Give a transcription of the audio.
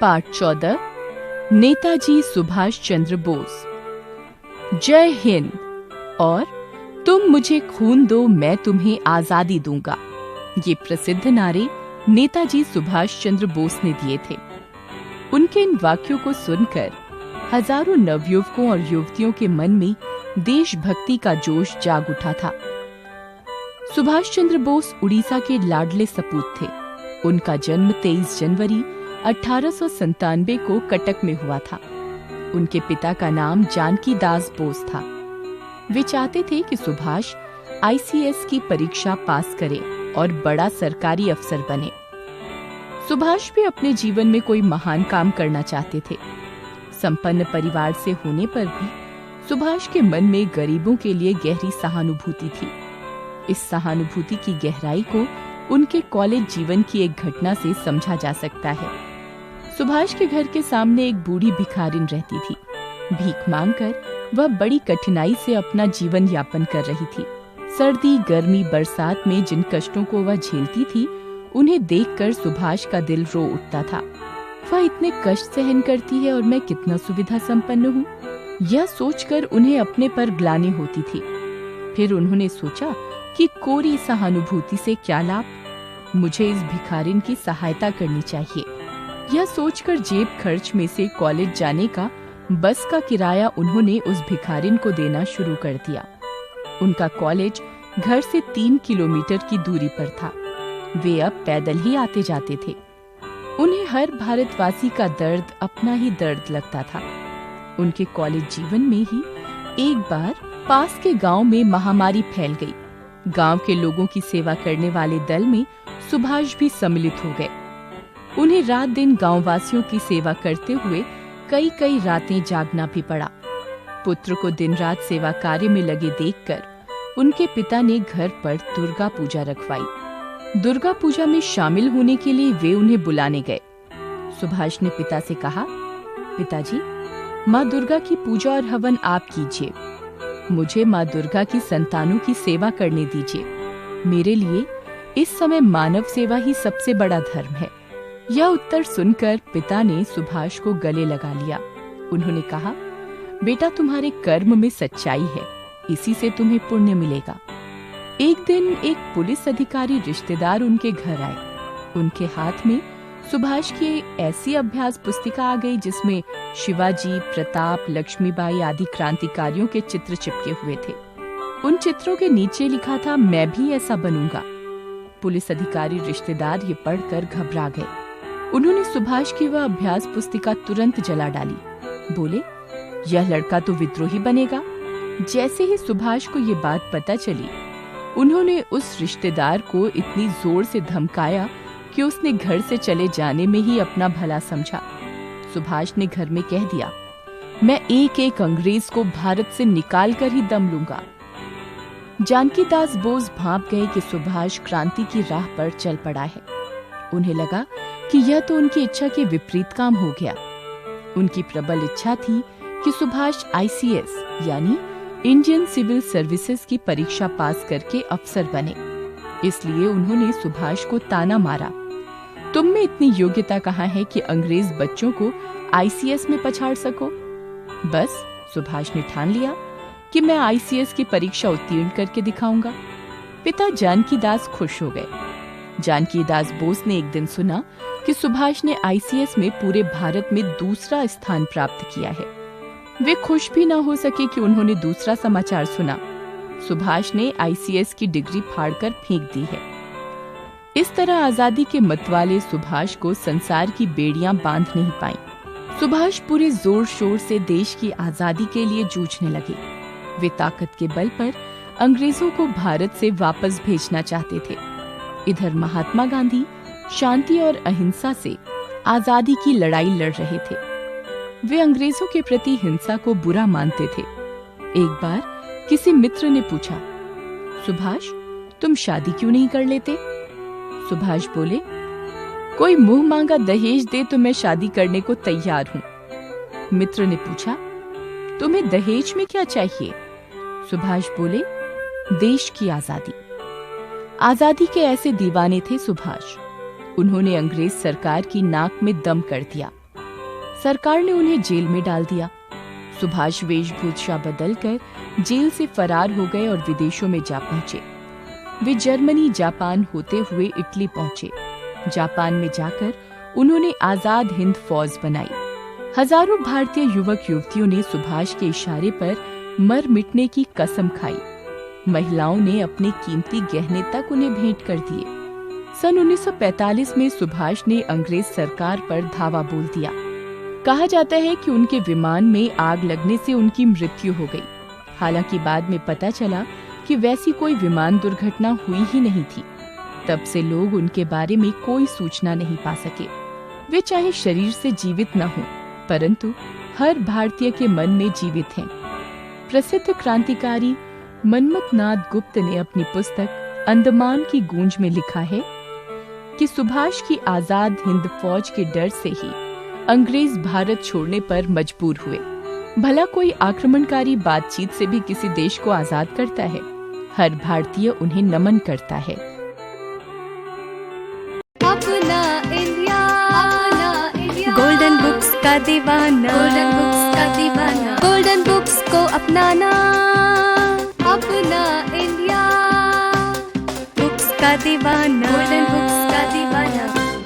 पाठ 14 नेताजी सुभाष चंद्र बोस। जय हिंद और तुम मुझे खून दो मैं तुम्हें आजादी दूंगा, ये प्रसिद्ध नारे नेताजी सुभाष चंद्र बोस ने दिए थे। उनके इन वाक्यों को सुनकर हजारों नवयुवकों और युवतियों के मन में देशभक्ति का जोश जाग उठा था। सुभाष चंद्र बोस उड़ीसा के लाडले सपूत थे। उनका जन्म 23 जनवरी 1897 को कटक में हुआ था। उनके पिता का नाम जानकी दास बोस था। वे चाहते थे कि सुभाष ICS की परीक्षा पास करे और बड़ा सरकारी अफसर बने। सुभाष भी अपने जीवन में कोई महान काम करना चाहते थे। संपन्न परिवार से होने पर भी सुभाष के मन में गरीबों के लिए गहरी सहानुभूति थी। इस सहानुभूति की गहराई को उनके कॉलेज जीवन की एक घटना से समझा जा सकता है। सुभाष के घर के सामने एक बूढ़ी भिखारिन रहती थी। भीख मांगकर वह बड़ी कठिनाई से अपना जीवन यापन कर रही थी। सर्दी, गर्मी, बरसात में जिन कष्टों को वह झेलती थी, उन्हें देखकर सुभाष का दिल रो उठता था। वह इतने कष्ट सहन करती है और मैं कितना सुविधा संपन्न हूँ, यह सोचकर उन्हें अपने पर ग्लानि होती थी। फिर उन्होंने सोचा कि कोरी सहानुभूति से क्या लाभ, मुझे इस भिखारिन की सहायता करनी चाहिए। यह सोचकर जेब खर्च में से कॉलेज जाने का बस का किराया उन्होंने उस भिखारिन को देना शुरू कर दिया। उनका कॉलेज घर से 3 किलोमीटर की दूरी पर था। वे अब पैदल ही आते जाते थे। उन्हें हर भारतवासी का दर्द अपना ही दर्द लगता था। उनके कॉलेज जीवन में ही एक बार पास के गांव में महामारी फैल गई। गांव के लोगों की सेवा करने वाले दल में सुभाष भी सम्मिलित हो गए। उन्हें रात दिन गांववासियों की सेवा करते हुए कई रातें जागना भी पड़ा। पुत्र को दिन रात सेवा कार्य में लगे देखकर उनके पिता ने घर पर दुर्गा पूजा रखवाई। दुर्गा पूजा में शामिल होने के लिए वे उन्हें बुलाने गए। सुभाष ने पिता से कहा, पिताजी, माँ दुर्गा की पूजा और हवन आप कीजिए। मुझे माँ दुर्गा की संतानों की सेवा करने दीजिए। मेरे लिए इस समय मानव सेवा ही सबसे बड़ा धर्म है। यह उत्तर सुनकर पिता ने सुभाष को गले लगा लिया। उन्होंने कहा, बेटा, तुम्हारे कर्म में सच्चाई है, इसी से तुम्हें पुण्य मिलेगा। एक दिन एक पुलिस अधिकारी रिश्तेदार उनके घर आए। उनके हाथ में सुभाष की ऐसी अभ्यास पुस्तिका आ गई जिसमें शिवाजी, प्रताप, लक्ष्मीबाई आदि क्रांतिकारियों के चित्र चिपके हुए थे। उन चित्रों के नीचे लिखा था, मैं भी ऐसा बनूंगा। पुलिस अधिकारी रिश्तेदार ये पढ़कर घबरा गए। उन्होंने सुभाष की वह अभ्यास पुस्तिका तुरंत जला डाली। बोले, यह लड़का तो विद्रोही बनेगा। जैसे ही सुभाष को ये बात पता चली, उन्होंने उस रिश्तेदार को इतनी जोर से धमकाया कि उसने घर से चले जाने में ही अपना भला समझा। सुभाष ने घर में कह दिया, मैं एक एक अंग्रेज को भारत से निकाल कर ही दम लूंगा। जानकी दास बोस भांप गए कि सुभाष क्रांति की राह पर चल पड़ा है। उन्हें लगा कि यह तो उनकी इच्छा के विपरीत काम हो गया। उनकी प्रबल इच्छा थी कि सुभाष ICS यानी इंडियन सिविल सर्विसेज की परीक्षा पास करके अफसर बने। इसलिए उन्होंने सुभाष को ताना मारा, तुम में इतनी योग्यता कहाँ है कि अंग्रेज बच्चों को ICS में पछाड़ सको। बस सुभाष ने ठान लिया कि मैं ICS की परीक्षा उत्तीर्ण करके दिखाऊंगा। पिता जानकी दास खुश हो गए। जानकी दास बोस ने एक दिन सुना कि सुभाष ने ICS में पूरे भारत में दूसरा स्थान प्राप्त किया है। वे खुश भी ना हो सके कि उन्होंने दूसरा समाचार सुना, सुभाष ने ICS की डिग्री फाड़कर फेंक दी है। इस तरह आजादी के मतवाले सुभाष को संसार की बेड़ियां बांध नहीं पाई। सुभाष पूरे जोर शोर से देश की आजादी के लिए जूझने लगे। वे ताकत के बल पर अंग्रेजों को भारत से वापस भेजना चाहते थे। इधर महात्मा गांधी शांति और अहिंसा से आजादी की लड़ाई लड़ रहे थे। वे अंग्रेजों के प्रति हिंसा को बुरा मानते थे। एक बार किसी मित्र ने पूछा, सुभाष, तुम शादी क्यों नहीं कर लेते? सुभाष बोले, कोई मुंह मांगा दहेज दे तो मैं शादी करने को तैयार हूँ। मित्र ने पूछा, तुम्हें दहेज में क्या चाहिए? सुभाष बोले, देश की आजादी। आजादी के ऐसे दीवाने थे सुभाष। उन्होंने अंग्रेज सरकार की नाक में दम कर दिया। सरकार ने उन्हें जेल में डाल दिया। सुभाष वेशभूषा बदलकर जेल से फरार हो गए और विदेशों में जा पहुंचे। वे जर्मनी, जापान होते हुए इटली पहुंचे। जापान में जाकर उन्होंने आजाद हिंद फौज बनाई। हजारों भारतीय युवक युवतियों ने सुभाष के इशारे पर मर मिटने की कसम खाई। महिलाओं ने अपने कीमती गहने तक उन्हें भेंट कर दिए। सन 1945 में सुभाष ने अंग्रेज सरकार पर धावा बोल दिया। कहा जाता है कि उनके विमान में आग लगने से उनकी मृत्यु हो गई। हालांकि बाद में पता चला कि वैसी कोई विमान दुर्घटना हुई ही नहीं थी। तब से लोग उनके बारे में कोई सूचना नहीं पा सके। वे चाहे शरीर से जीवित न हों, परंतु हर भारतीय के मन में जीवित हैं। प्रसिद्ध क्रांतिकारी मनमथनाथ गुप्त ने अपनी पुस्तक अंडमान की गूंज में लिखा है कि सुभाष की आजाद हिंद फौज के डर से ही अंग्रेज भारत छोड़ने पर मजबूर हुए। भला कोई आक्रमणकारी बातचीत से भी किसी देश को आजाद करता है? हर भारतीय उन्हें नमन करता है। अपना इंडिया, गोल्डन बुक्स का दीवाना, गोल्डन बुक्स का दीवाना, गोल्डन बुक्स को अपनाना। अपना इंडिया, बुक्स का दीवाना, गोल्डन बुक्स